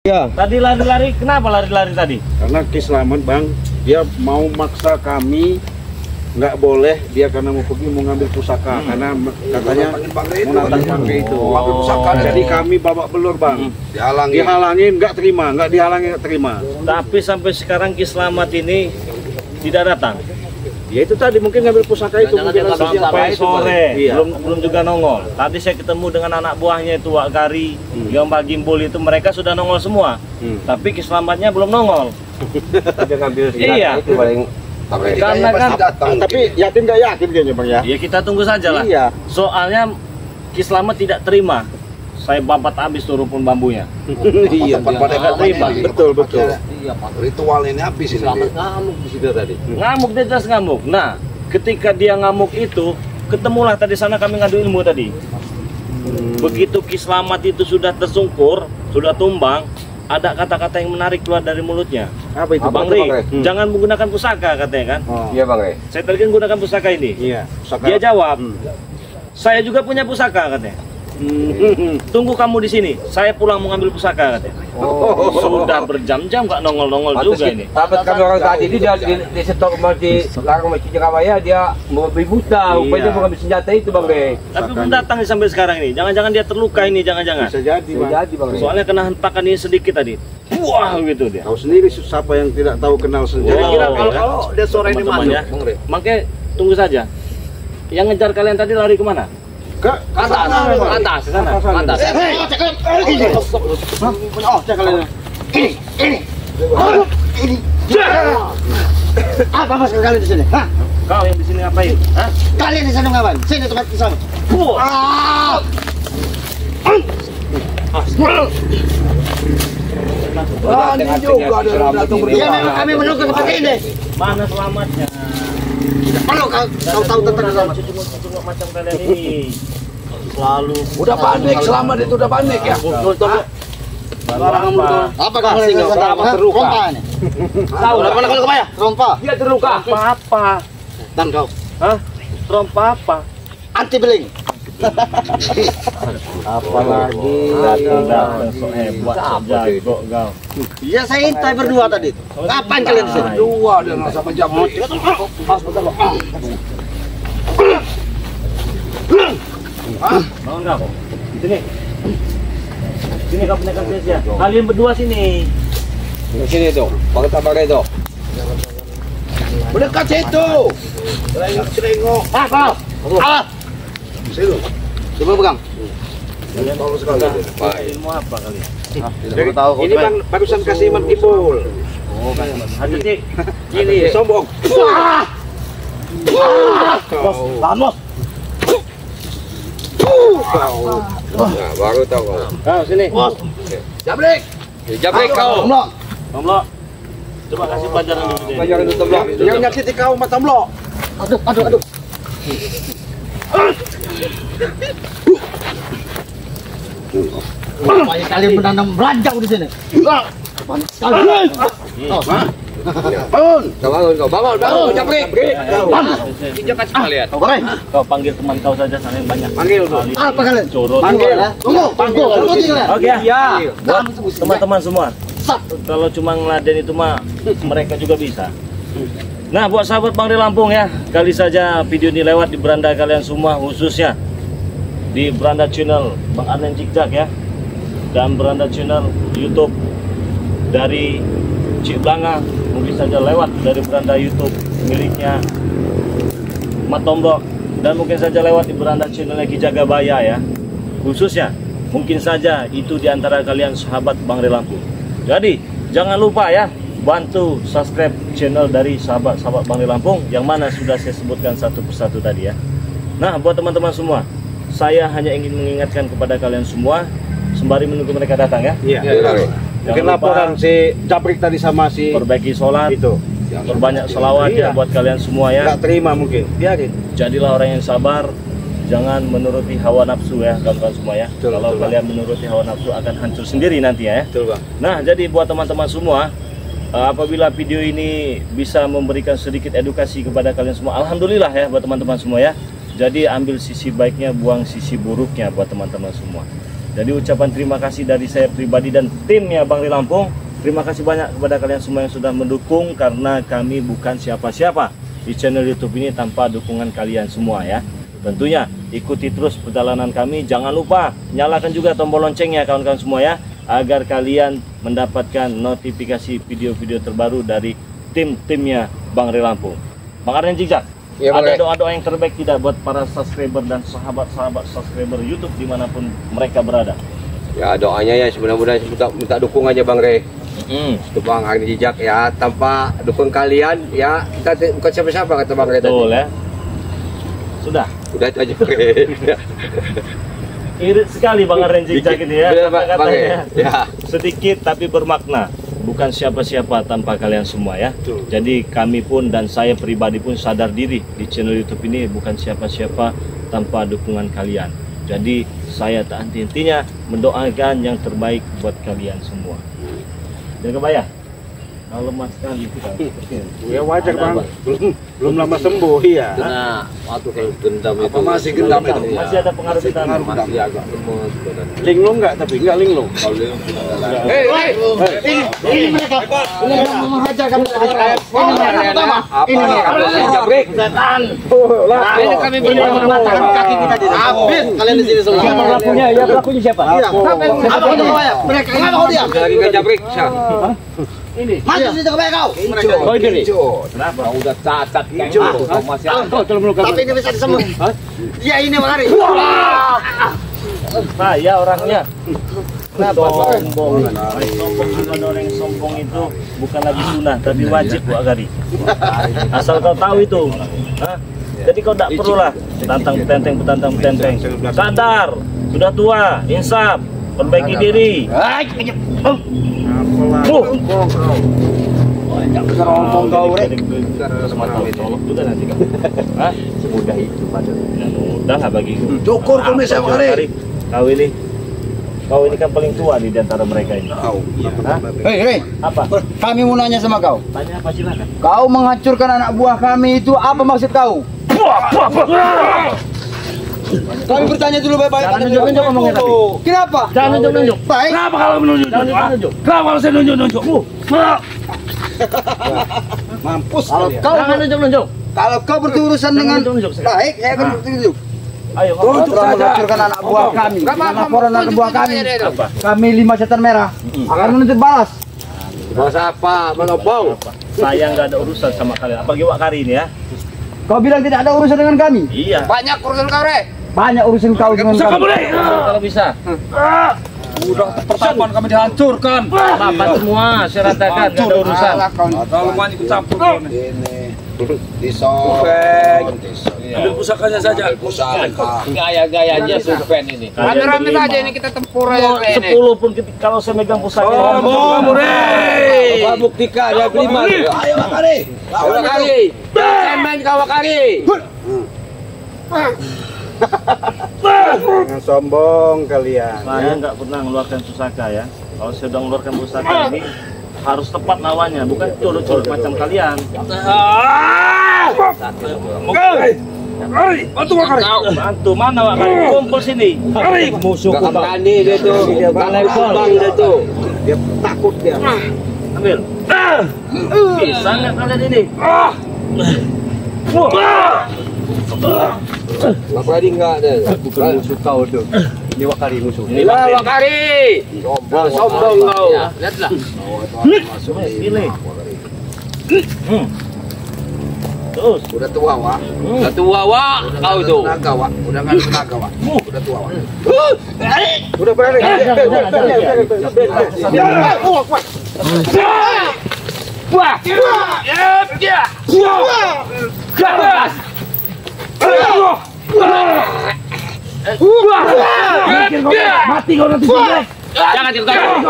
Ya. Tadi lari-lari, kenapa lari-lari tadi? Karena Ki Slamet Bang, dia mau maksa kami nggak boleh dia karena mau pergi mau ngambil pusaka karena katanya mau nantang bangke itu. Jadi kami babak belur Bang. Dihalangin nggak terima, nggak dihalangin nggak terima. Tapi sampai sekarang Ki Slamet ini tidak datang. Ya itu tadi mungkin ngambil pusaka itu mungkin Sampai sore iya. belum juga nongol. Tadi saya ketemu dengan anak buahnya itu Wak Gari, yang Pak Gimbul itu, mereka sudah nongol semua. Tapi Ki Slametnya belum nongol. Dia ngambil Iya. itu paling. Karena kan tapi yakin nggak yakin kayaknya Bang ya? ya kita tunggu saja lah. Iya. Soalnya Ki Slamet tidak terima. Saya babat habis tuh rumpun bambunya. Iya. Nggak terima. Betul betul. Iya, Pak. Ritual ini habis ini. Selamat ngamuk di situ tadi. Ngamuk, dia jelas ngamuk. Nah, ketika dia ngamuk itu, ketemulah tadi sana kami ngadu ilmu tadi. Begitu Ki Slamet itu sudah tersungkur, sudah tumbang, ada kata-kata yang menarik keluar dari mulutnya. Apa itu Bang Ri, jangan menggunakan pusaka katanya kan. Iya Bang Rey. Saya tadi kan gunakan pusaka ini. Iya. Dia jawab, saya juga punya pusaka katanya. Tunggu kamu di sini, saya pulang mau ngambil pusaka katanya. Sudah berjam-jam nggak nongol-nongol juga ini. Sahabat kami orang tadi ini dia di setor di larang masjid Jagabaya, dia mau beli buta, rupanya mau ngambil senjata itu Bang Rey. Tapi belum datang nih sampai sekarang ini. Jangan-jangan dia terluka ini, jangan-jangan. Bisa jadi Bang. Jadi Bang Rey. Soalnya kena hentakan ini sedikit tadi. Wah gitu dia. Tahu sendiri siapa yang tidak tahu kenal senjata. Wow. Kira kalau dia sore ini masuk, Teman-teman ya. Bang Rey. Makanya tunggu saja. Yang ngejar kalian tadi lari kemana? Ke atas, Ke sana. Oh, cek kalian. Apa maksud kalian di sini? Hah? Kau yang di sini ngapain? Hah? Kalian di sana ngapain? Sini tempat di sana. Ini juga ada yang datang Iya memang kami menunggu seperti ini. Mana selamatnya? Kalau kau tahu tentang selamat. Cunguk macam kalian ini. Selalu. Udah panik, Slamet itu udah panik ya. Apa kau terluka? Rompa ini. Tahu lah mana kalau kemana? Rompa. Dia terluka. Apa? Dan kau Hah? Trompa apa? anti beling. Apalagi datang sok hebat, jago kau. Iya saya intai berdua tadi. Ngapain kalian di sini? Dua dia rasa menjamut. Bangun kau. Sini. Sini kau punya ya. Kalian berdua sini. Di sini tuh. Pakai Bang Rey tuh. Mendekat situ. Serengok. Kau. Alah. Situ. Coba pegang. Kalian Tahu sekali. ilmu apa kalian? Jadi, ini Bang barusan kasih Iman Ipul. Oh, kan. Ada sih. Ini sombong. Vamos. Nah, baru tahu kau. Kau sini. Jabrik. Jabrik kau. Tomlo. Coba kasih pelajaran dulu deh. Pelajaran itu Bang. Yang nyakiti kau mata mlo. Aduh. Supaya kalian menanam belanjang di sini. Panas sekali. Bangun kau. Bangun Jabrik. Injak sekalian. Kau keren. Kau panggil teman kau saja sana yang banyak. Panggil tuh. Apa kalian? Curut. Panggil. Tunggu. Oke ya. Buat teman-teman semua. Kalau cuma ngeladen itu mah mereka juga bisa. Nah, buat sahabat Bang Rey Lampung ya, kali saja video ini lewat di beranda kalian semua, khususnya di beranda channel Bang Arnen Cikcak ya, dan beranda channel YouTube dari Cik Blanga, mungkin saja lewat dari beranda YouTube miliknya Mat Tomlo, dan mungkin saja lewat di beranda channelnya Ki Jagabaya ya, khususnya mungkin saja itu di antara kalian sahabat Bang Rey Lampung. Jadi jangan lupa ya, bantu subscribe channel dari sahabat-sahabat Bang Rey Lampung yang mana sudah saya sebutkan satu persatu tadi ya. Nah, buat teman-teman semua, saya hanya ingin mengingatkan kepada kalian semua sembari menunggu mereka datang ya. Iya. Mungkin Jangan lupa laporan si Jabrik tadi sama si perbaiki sholat, itu. perbanyak selawat ya Iya. buat kalian semua ya. Nggak terima mungkin. Biarin. Jadilah orang yang sabar, jangan menuruti hawa nafsu ya kawan-kawan semua ya. Betul, Kalau betul, kalian menuruti hawa nafsu akan hancur sendiri nanti ya. Betul Bang. Nah, jadi buat teman-teman semua, apabila video ini bisa memberikan sedikit edukasi kepada kalian semua, alhamdulillah ya buat teman-teman semua ya. Jadi ambil sisi baiknya, buang sisi buruknya buat teman-teman semua. Jadi ucapan terima kasih dari saya pribadi dan timnya Bang Ri Lampung. Terima kasih banyak kepada kalian semua yang sudah mendukung, karena kami bukan siapa-siapa di channel YouTube ini tanpa dukungan kalian semua ya. Tentunya ikuti terus perjalanan kami. Jangan lupa nyalakan juga tombol loncengnya kawan-kawan semua ya, agar kalian mendapatkan notifikasi video-video terbaru dari tim-timnya Bang Ri Lampung. Bang Arden Zigzag, Ya, ada boleh. doa-doa yang terbaik tidak buat para subscriber dan sahabat-sahabat subscriber YouTube dimanapun mereka berada? Ya doanya ya sebenarnya minta dukung aja Bang Re. Itu Bang Arden Zigzag ya, tanpa dukung kalian ya kita bukan siapa-siapa kata Bang Re tadi. Betul ya. Sudah. Udah itu aja Bang Re. Irit sekali Bang Arden Zigzag ini ya. Bener, Bang Re. Kata-katanya. Ya. Sedikit tapi bermakna. Bukan siapa-siapa tanpa kalian semua ya. Jadi kami pun dan saya pribadi pun sadar diri di channel YouTube ini bukan siapa-siapa tanpa dukungan kalian. Jadi saya tak henti-hentinya mendoakan yang terbaik buat kalian semua. Dan kebayang? Kalau lemas sekali kita. Ya wajar Bang, belum lama sembuh ya. Nah, waktu kalau gendam itu. Apa masih gendam itu? Masih ada pengaruh kita. Masih agak lemes badan. Linglung nggak tapi nggak linglung. Kalau dia sudah Ini mereka. Ini yang menghajar kami. Ini mereka pertama. Ini kalian jabrik. Setan. Ini kami berdua mematahkan kaki kita di sini. Habis kalian di sini semua. Siapa pelakunya? Ya pelakunya siapa? Apa itu ya? Mereka ngapa kau diam? Lagi ngejabrik. Masuk sini ke kau. Kau ini. Kenapa? Udah cacat kayak Hijau. gitu. Kau masih Tapi ini bisa disembuh. Iya ini Bang Ari. Nah, ya orangnya. Kenapa sombong? Sombong bukan orang yang sombong itu bukan lagi sunnah tapi wajib Bu Agari. Asal kau tahu itu. Hah? Jadi kau tidak perlulah tantang petenteng. Sadar, sudah tua, insaf, perbaiki diri. Kerompong kau rek. Tolong juga nanti kan. Hah? semudah itu pada. Udah nggak bagi. Cukur kau bisa Bang Ari. Ari. Kau ini kan paling tua nih di antara mereka ini. Tahu. Hah? Hei, Apa? kami mau nanya sama kau. Tanya apa silakan. Kau menghancurkan anak buah kami itu apa maksud kau? Kami bertanya dulu baik-baik. Jangan nunjuk-nunjuk ngomongnya tapi. Kenapa? Jangan nunjuk-nunjuk. Baik. Kenapa kalau menunjuk? Jangan nunjuk. Kenapa kalau saya nunjuk-nunjuk? Mampus Kalau kalian. kau Jangan nunjuk-nunjuk. kalau kau berurusan Jangan dengan nunjuk sekarang. baik, saya akan bertunjuk. Ayo Kau ngomong. telah menghancurkan anak buah kami. Dengan laporan anak buah kami. Apa? Kami 5 setan merah akan menuntut balas. Masa apa? Menopong. Saya nggak ada urusan sama kalian. Apalagi Wak Kari ini ya. Kau bilang tidak ada urusan dengan kami. Iya. Banyak urusan kau, Re. Banyak urusan kau dengan kami. Kalau bisa. Udah pertapan kami dihancurkan. Maaf semua, saya ratakan, nggak ada urusan. Kalau main ikut campur kau nih. Ini disong. Ambil pusakanya saja. Pusaka. Gaya-gayanya Supen ini. Rame-rame aja ini kita tempur aja kayak ini. 10 pun kalau saya megang pusaka. Apa buktikan ya kelima. Ayo Bang Ari. Kawak kari. Jangan main kawak kari. Jangan sombong kalian. Saya nggak pernah mengeluarkan pusaka ya. Kalau saya sudah mengeluarkan pusaka ini harus tepat lawannya, bukan colok-colok macam kalian. Bantu mana Wak Kari? Kumpul sini. Musuh Gak berani dia tuh. Balai bang dia tuh. Dia takut dia. Ambil. Bisa nggak kalian ini? Gak berani enggak dia. Bukan musuh kau tuh. Ini Wakari musuh. Inilah Wakari. Sombong kau. Lihatlah. Pilih. Terus. Udah tua, Wak. Udah tua Wak. Kau tuh. Tenaga, Wak. Udah nggak ada tenaga, Wak. Udah tua, Wak. Udah berani. Mati kau nanti Black. Jangan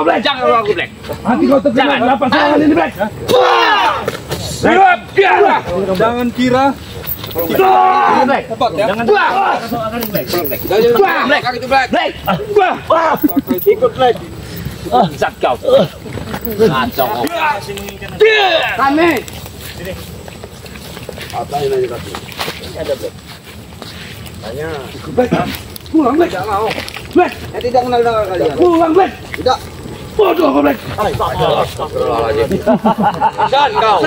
Black. Jangan aku Black. Mati kau terkena. Kenapa serangan ini Black? Jangan kira. Black. Jangan. Jangan Black. Kaki itu Black. Ikut lagi. Zat kau. Kacau. Kami. Katanya nanya kaki. Ada Black. Tanya. Pulang, Black. Jangan mau. Black. Saya tidak kenal kalian. Pulang, Black. Tidak. Bodoh kau, Black. Astagfirullahaladzim. San kau.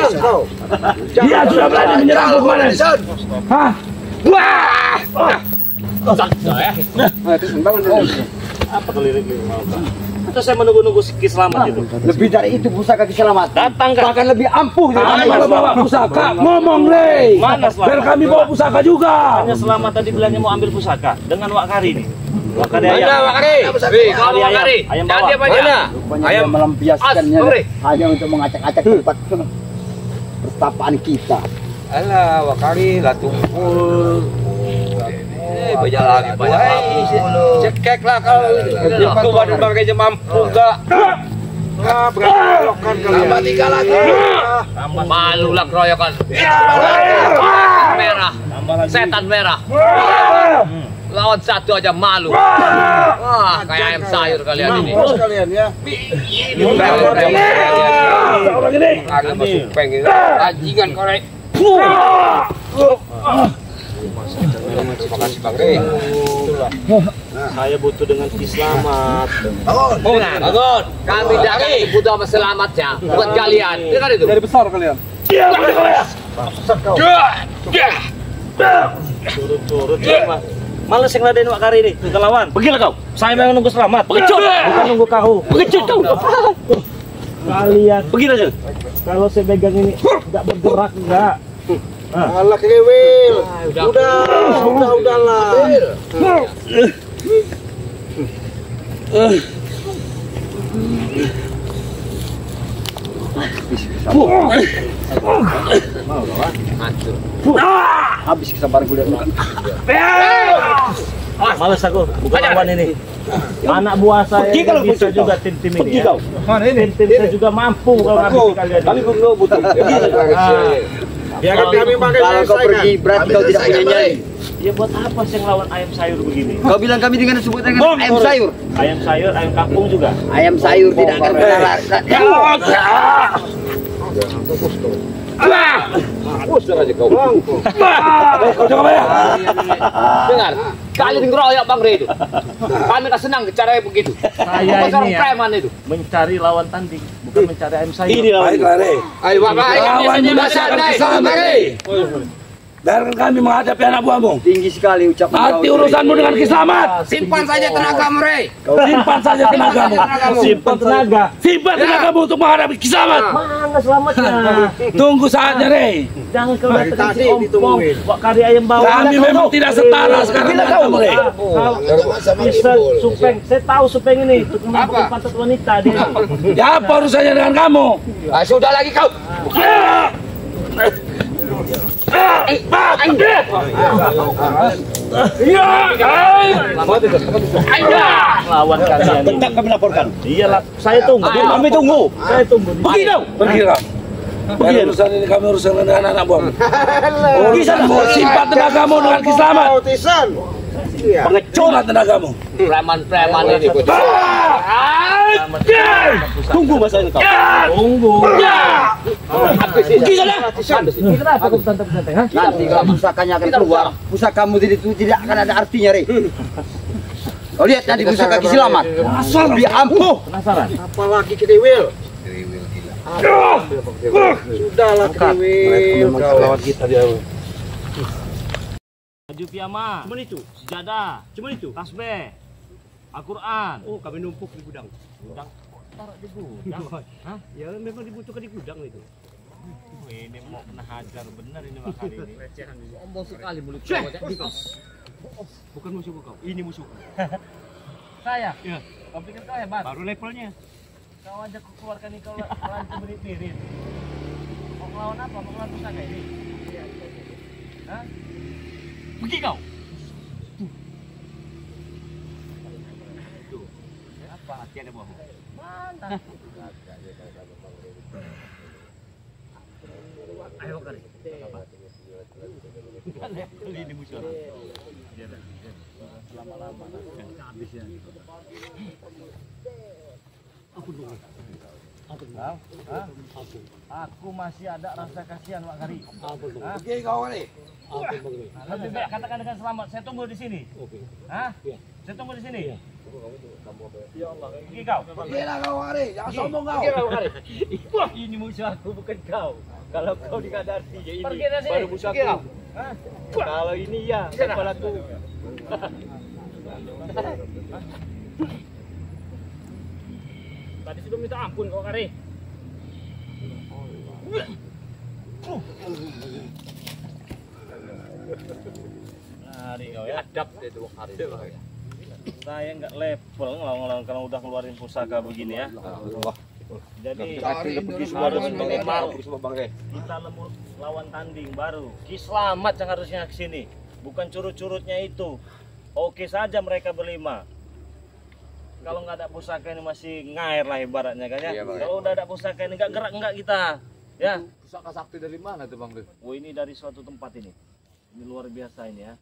Dia sudah berani menyerangku kemarin. Hah? Wah! Apa keliling-keliling mau? Atau saya menunggu-nunggu Ki Selamat itu? Lebih dari itu pusaka keselamatan. Datang kan? Bahkan lebih ampuh. Kalau bawa pusaka, ngomong, Rey. Mana Selamat? Biar kami bawa pusaka juga. Hanya Selamat tadi bilangnya mau ambil pusaka dengan Wak Kari ini. Wak Kari ayam. Mana Wak Kari? Kalau Wak Kari, ayam jangan bawah. diam aja. Rupanya Ayam dia melampiaskannya Bang Rey. hanya untuk mengacak-acak tempat pertapaan kita. Alah, Wak Kari lah tumpul. Banyak lagi, banyak lagi. Cekek lah kalau aku baru bangkainya mampu enggak. Berantakan kalian. Tambah 3 lagi. Malu lah keroyokan. Merah, setan merah. Lawan satu aja malu. Wah, kayak ayam sayur kalian ini. Bos kalian ya. Orang ini. Angin masuk peng ini. Anjingan korek. Terima kasih Bang Rey. Saya butuh dengan Ki Selamat. Bangun. Kami dari butuh sama selamatnya buat kalian. Dengar itu. Dari besar kalian. Dia boleh kau ya. Turut-turut cuma. Males yang ngadain Wak Kari ini. Kita lawan. Pergilah kau. Saya memang nunggu Selamat. Pengecut. Bukan nunggu kau. Pengecut kau. Kalian. Pergi aja. Kalau saya pegang ini enggak bergerak enggak. Alah kewil. Udahlah. Habis kesabaran kuliah. Males aku. Bukan lawan ini. Anak buah saya yang bisa juga tim-tim ini. Ya. Tim-tim saya juga mampu kalau ngabisin kalian. Kami butuh. Ya kan kami pakai Kalau kau pergi berarti kau tidak punya nyai. Ya buat apa sih ngelawan ayam sayur begini? Kau bilang kami dengan sebut dengan ayam sayur. Ayam sayur, ayam kampung juga. Ayam sayur tidak akan pernah. Usir aja kau. Kau jangan bayar. Dengar. Kalian ngeroyok Bang Rey itu. Kami tak senang caranya begitu. Saya Pasar ini ya preman itu. mencari lawan tanding, bukan mencari ayam sayur. Baik, Rey. Ayo Wak Kari. Lawan menyelesaikan kesalahan, Rey. Biarkan kami menghadapi anak buahmu. Tinggi sekali ucapan Nanti urusanmu dengan Ki Selamat. Simpan saja tenagamu, Rey. Simpan saja tenagamu. Simpan tenaga. Simpan tenagamu untuk menghadapi Ki Selamat. Mana selamatnya? Tunggu saatnya, Rey. Jangan kau datang si ompong, Wak Kari ayam bawah. Kami memang tidak setara sekarang dengan kamu, Rey. Kau bisa Supeng, saya tahu Supeng ini tukang nampung pantat wanita dia. Ya apa urusannya dengan kamu? Ah, sudah lagi kau. Lawan kalian. Tetap kami laporkan. Iyalah, saya tunggu. Kami tunggu. Saya tunggu. Pergi kau. Pergi kau. Pergi urusan ini kami urusan dengan anak buahmu. Urusanmu simpan tenagamu dengan Ki Selamat. Tisan. Pengecut tenagamu. Preman-preman ini. Tunggu masa ini kau. Tunggu. Pergi sana. Kenapa kau santai-santai? Nanti kalau pusakanya akan keluar, pusakamu tidak akan ada artinya, Rey. Kau lihat nanti pusaka Ki Selamat. Lebih ampuh. Penasaran? Apalagi kewil. Sudahlah kewil. Lawan kita dia. Baju piyama. Cuma itu. Sejadah. Cuma itu. Tasbih. Al-Quran. Oh, kami numpuk di gudang. Gudang. Taruh di gudang. Hah? Ya memang dibutuhkan di gudang itu. Ini mau kena hajar benar ini Wak Kari ini. Sombong sekali mulut Bukan musuh kau. Ini musuh. Saya? Ya. Kau pikir kau hebat? Baru levelnya. Kau ajak aku keluarkan ini kau lawan cemerit-merit. Mau ngelawan apa? Mau ngelawan pusaka ini? Hah? Pergi kau! Tuh. Apa? Hati ada buahmu? Mana? Ayo Wak Kari. Bukan level ini musuh. Lama-lama habis ya. Aku masih ada rasa kasihan Wak Kari. Oke kau Kari. Lebih baik katakan dengan selamat. Saya tunggu di sini. Hah? Saya tunggu di sini. Ya Allah, pergi kau. Pergilah kau hari, jangan sombong kau. Wah, ini musuh aku bukan kau. Kalau kau tidak ada artinya ini Pergi dari sini. baru musuh Pergi aku. kau. Hah? Kalau ini ya, kepalaku. Tadi sudah minta ampun kau Kari. Lari kau ya. Adab dia tuh hari itu. Saya nggak level kalau udah keluarin pusaka begini ya. Jadi harus minimal kita lembut lawan tanding baru. Ki Selamat yang harusnya ke sini, bukan curut-curutnya itu. Oke saja mereka berlima. Kalau nggak ada pusaka ini masih ngair lah ibaratnya kan ya. Iya, Bang. Kalau udah ada pusaka ini nggak gerak nggak kita. Ya. Pusaka sakti dari mana tuh Bang? Oh ini dari suatu tempat ini. Ini luar biasa ini ya.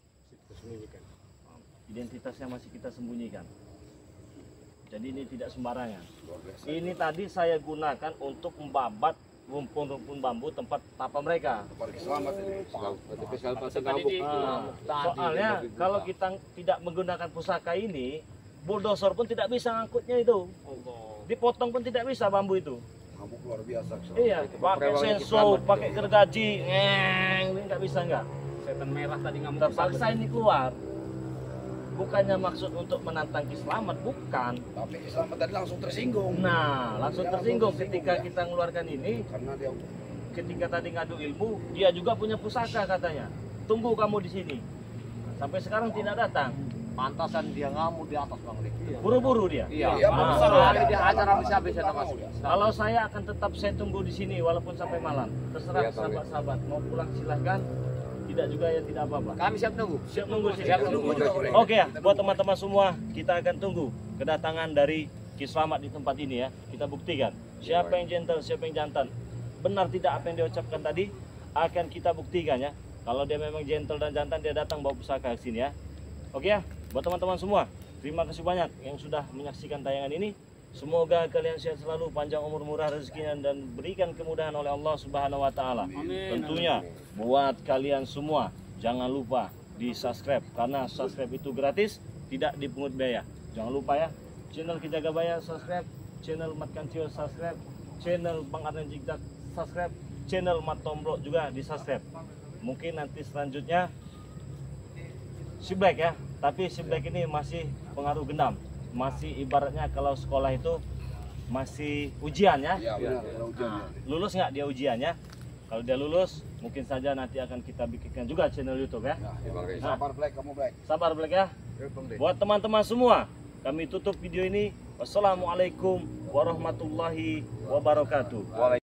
Identitasnya masih kita sembunyikan. Jadi ini tidak sembarangan. Ini tadi saya gunakan untuk membabat rumpun-rumpun bambu tempat tapa mereka. Soalnya kalau kita tidak menggunakan pusaka ini, bulldozer pun tidak bisa ngangkutnya itu. Dipotong pun tidak bisa bambu itu. Ngamuk luar biasa. Iya, pakai senso, pakai gergaji, ini nggak bisa nggak. Setan merah tadi ngamuk. Terpaksa ini keluar. Bukannya maksud untuk menantang Ki Selamat, bukan. Tapi Selamat tadi langsung tersinggung. Nah, langsung tersinggung ketika kita mengeluarkan ini. Karena dia Ketika tadi ngadu ilmu, dia juga punya pusaka katanya. Tunggu kamu di sini. Sampai sekarang tidak datang. Pantasan dia ngamuk di atas Bang Rik. Buru-buru dia. Iya. Iya, Nah, Hari dia acara habis ada Mas. kalau saya akan tetap saya tunggu di sini walaupun sampai malam. Terserah Iya, Bang. sahabat-sahabat mau pulang silahkan. Tidak juga ya tidak apa-apa. Kami siap nunggu. Siap nunggu sini. Siap nunggu juga. Oke ya, buat teman-teman semua, kita akan tunggu kedatangan dari Ki Selamat di tempat ini ya. Kita buktikan siapa yang gentle, siapa yang jantan. Benar tidak apa yang dia ucapkan tadi, akan kita buktikan ya. Kalau dia memang gentle dan jantan, dia datang bawa pusaka ke sini ya. Oke ya, buat teman-teman semua, terima kasih banyak yang sudah menyaksikan tayangan ini. Semoga kalian sehat selalu, panjang umur, murah rezekinya, dan berikan kemudahan oleh Allah Subhanahu wa Ta'ala. Tentunya buat kalian semua, jangan lupa di subscribe, karena subscribe itu gratis, tidak dipungut biaya. Jangan lupa ya, channel Ki Jagabaya subscribe, channel Mat Kancil subscribe, channel Bang Arnen Jigdak subscribe, channel Mat Tomblok juga di subscribe. Mungkin nanti selanjutnya si Black ya, tapi si Black ini masih pengaruh gendam. Masih ibaratnya kalau sekolah itu masih ujian ya. Iya benar, ujian. Nah, lulus nggak dia ujiannya? Kalau dia lulus, mungkin saja nanti akan kita bikinkan juga channel YouTube ya. Sabar Black, kamu Black. Sabar Black ya. Buat teman-teman semua, kami tutup video ini. Wassalamualaikum warahmatullahi wabarakatuh.